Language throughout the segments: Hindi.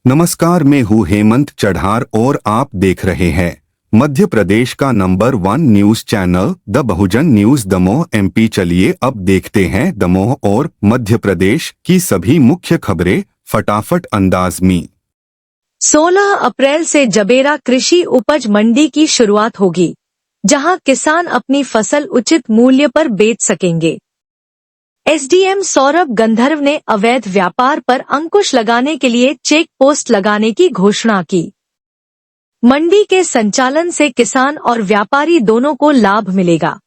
नमस्कार, मैं हूँ हेमंत चढ़ार और आप देख रहे हैं मध्य प्रदेश का number 1 news channel the Bahujan news Damoh MP। चलिए अब देखते हैं दमोह और मध्य प्रदेश की सभी मुख्य खबरें फटाफट अंदाज में। 16 अप्रैल से जबेरा कृषि उपज मंडी की शुरुआत होगी, जहां किसान अपनी फसल उचित मूल्य पर बेच सकेंगे। SDM सौरभ गंधर्व ने अवैध व्यापार पर अंकुश लगाने के लिए चेक पोस्ट लगाने की घोषणा की। मंडी के संचालन से किसान और व्यापारी दोनों को लाभ मिलेगा।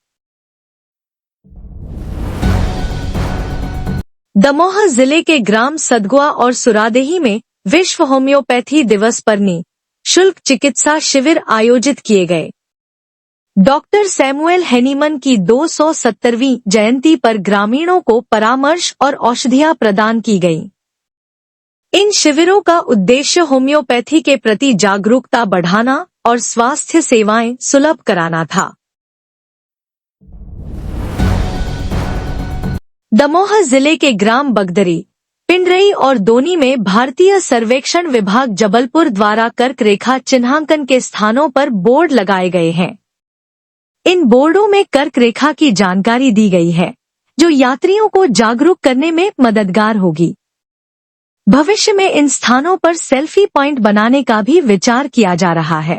दमोह जिले के ग्राम सदगुआ और सुरादेही में विश्व होम्योपैथी दिवस पर निःशुल्क चिकित्सा शिविर आयोजित किए गए। डॉक्टर सैमुअल हेनीमन की 270वीं जयंती पर ग्रामीणों को परामर्श और औषधियां प्रदान की गईं। इन शिविरों का उद्देश्य होम्योपैथी के प्रति जागरूकता बढ़ाना और स्वास्थ्य सेवाएं सुलभ कराना था। दमोह जिले के ग्राम बगदरी, पिंडरई और दोनी में भारतीय सर्वेक्षण विभाग जबलपुर द्वारा कर्क रेखा चिन्हांकन के स्थानों पर बोर्ड लगाए गए हैं। इन बोर्डों में कर्क रेखा की जानकारी दी गई है, जो यात्रियों को जागरूक करने में मददगार होगी। भविष्य में इन स्थानों पर सेल्फी पॉइंट बनाने का भी विचार किया जा रहा है।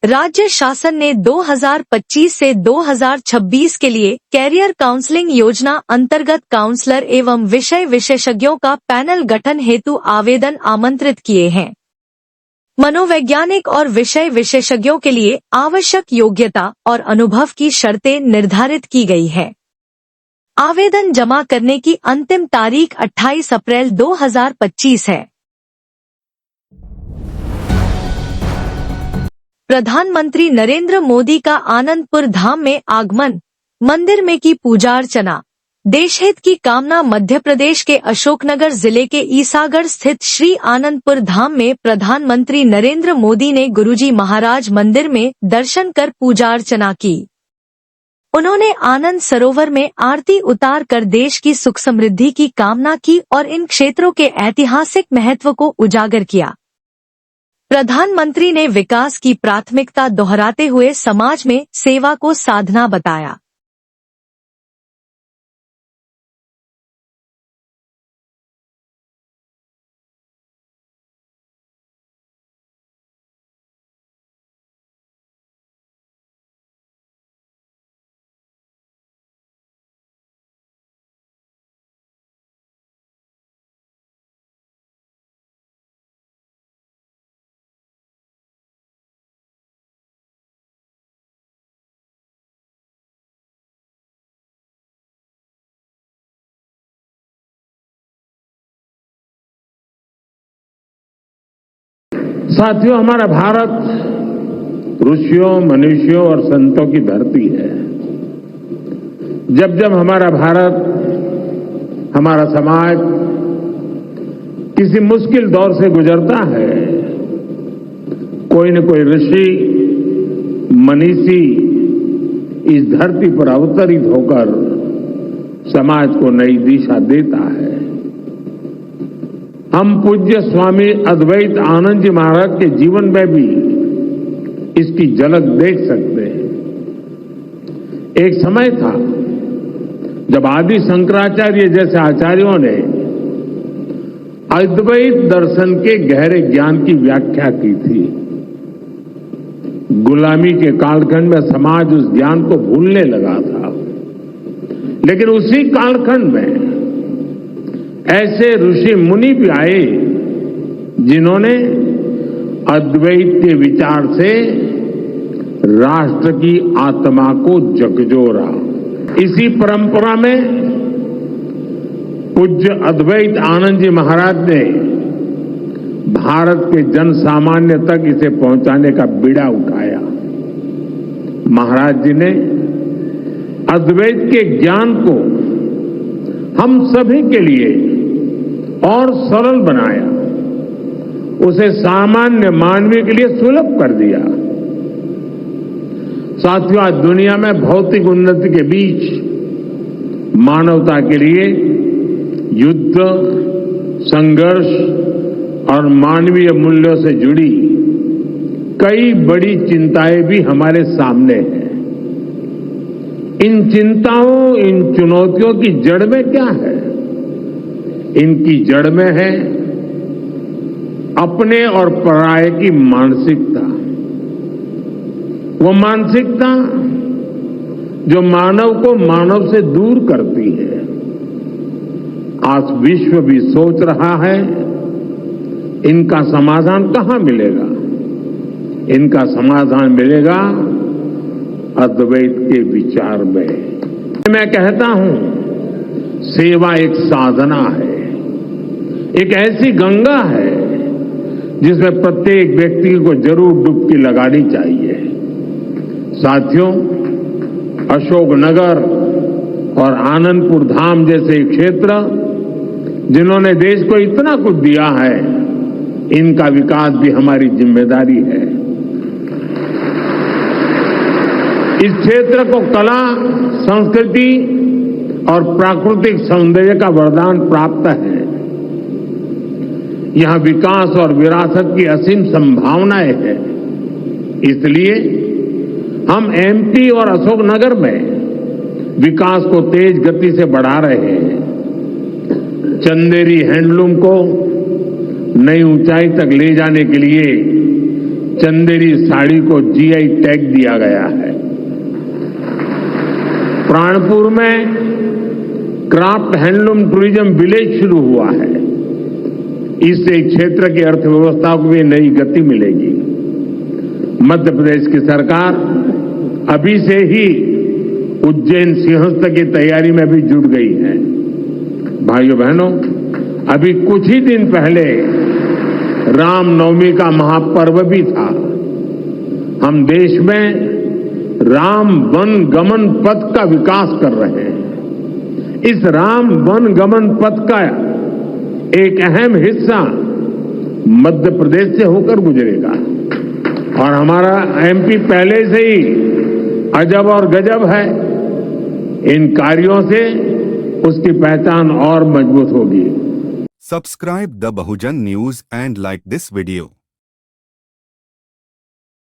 राज्य शासन ने 2025 से 2026 के लिए कैरियर काउंसलिंग योजना अंतर्गत काउंसलर एवं विषय विशेषज्ञों का पैनल गठन हेतु आवेदन आमंत्रित किए हैं। मनोवैज्ञानिक और विषय विशेषज्ञों के लिए आवश्यक योग्यता और अनुभव की शर्तें निर्धारित की गई है। आवेदन जमा करने की अंतिम तारीख 28 अप्रैल 2025 है। प्रधानमंत्री नरेंद्र मोदी का आनंदपुर धाम में आगमन, मंदिर में की पूजा अर्चना। देशहित की कामना। मध्य प्रदेश के अशोकनगर जिले के ईसागढ़ स्थित श्री आनंदपुर धाम में प्रधानमंत्री नरेंद्र मोदी ने गुरुजी महाराज मंदिर में दर्शन कर पूजा अर्चना की। उन्होंने आनंद सरोवर में आरती उतार कर देश की सुख समृद्धि की कामना की और इन क्षेत्रों के ऐतिहासिक महत्व को उजागर किया। प्रधानमंत्री ने विकास की प्राथमिकता दोहराते हुए समाज में सेवा को साधना बताया। साथियों, हमारा भारत ऋषियों, मनीषियों और संतों की धरती है। जब जब हमारा भारत, हमारा समाज किसी मुश्किल दौर से गुजरता है, कोई न कोई ऋषि, मनीषी इस धरती पर अवतरित होकर समाज को नई दिशा देता है। हम पूज्य स्वामी अद्वैत आनंद जी महाराज के जीवन में भी इसकी झलक देख सकते हैं। एक समय था जब आदि शंकराचार्य जैसे आचार्यों ने अद्वैत दर्शन के गहरे ज्ञान की व्याख्या की थी। गुलामी के कालखंड में समाज उस ज्ञान को भूलने लगा था, लेकिन उसी कालखंड में ऐसे ऋषि मुनि भी आए जिन्होंने अद्वैत के विचार से राष्ट्र की आत्मा को झकझोरा। इसी परंपरा में पूज्य अद्वैत आनंद जी महाराज ने भारत के जन सामान्य तक इसे पहुंचाने का बीड़ा उठाया। महाराज जी ने अद्वैत के ज्ञान को हम सभी के लिए और सरल बनाया, उसे सामान्य मानवीय के लिए सुलभ कर दिया। साथियों, आज दुनिया में भौतिक उन्नति के बीच मानवता के लिए युद्ध, संघर्ष और मानवीय मूल्यों से जुड़ी कई बड़ी चिंताएं भी हमारे सामने हैं। इन चिंताओं, इन चुनौतियों की जड़ में क्या है? इनकी जड़ में है अपने और पराये की मानसिकता। वो मानसिकता जो मानव को मानव से दूर करती है। आज विश्व भी सोच रहा है इनका समाधान कहां मिलेगा? इनका समाधान मिलेगा अद्वैत के विचार में। मैं कहता हूं, सेवा एक साधना है, एक ऐसी गंगा है जिसमें प्रत्येक व्यक्ति को जरूर डुबकी लगानी चाहिए। साथियों, अशोकनगर और आनंदपुर धाम जैसे क्षेत्र जिन्होंने देश को इतना कुछ दिया है, इनका विकास भी हमारी जिम्मेदारी है। इस क्षेत्र को कला, संस्कृति और प्राकृतिक सौंदर्य का वरदान प्राप्त है। यहां विकास और विरासत की असीम संभावनाएं हैं। इसलिए हम एमपी और अशोकनगर में विकास को तेज गति से बढ़ा रहे हैं। चंदेरी हैंडलूम को नई ऊंचाई तक ले जाने के लिए चंदेरी साड़ी को जीआई टैग दिया गया है। प्राणपुर में क्राफ्ट हैंडलूम टूरिज्म विलेज शुरू हुआ है। इससे क्षेत्र की अर्थव्यवस्था को भी नई गति मिलेगी। मध्य प्रदेश की सरकार अभी से ही उज्जैन सिंहस्थ की तैयारी में भी जुट गई है। भाइयों बहनों, अभी कुछ ही दिन पहले रामनवमी का महापर्व भी था। हम देश में राम वन गमन पथ का विकास कर रहे हैं। इस राम वन गमन पथ का एक अहम हिस्सा मध्य प्रदेश से होकर गुजरेगा और हमारा एमपी पहले से ही अजब और गजब है। इन कार्यों से उसकी पहचान और मजबूत होगी। Subscribe the Bahujan News and like this video.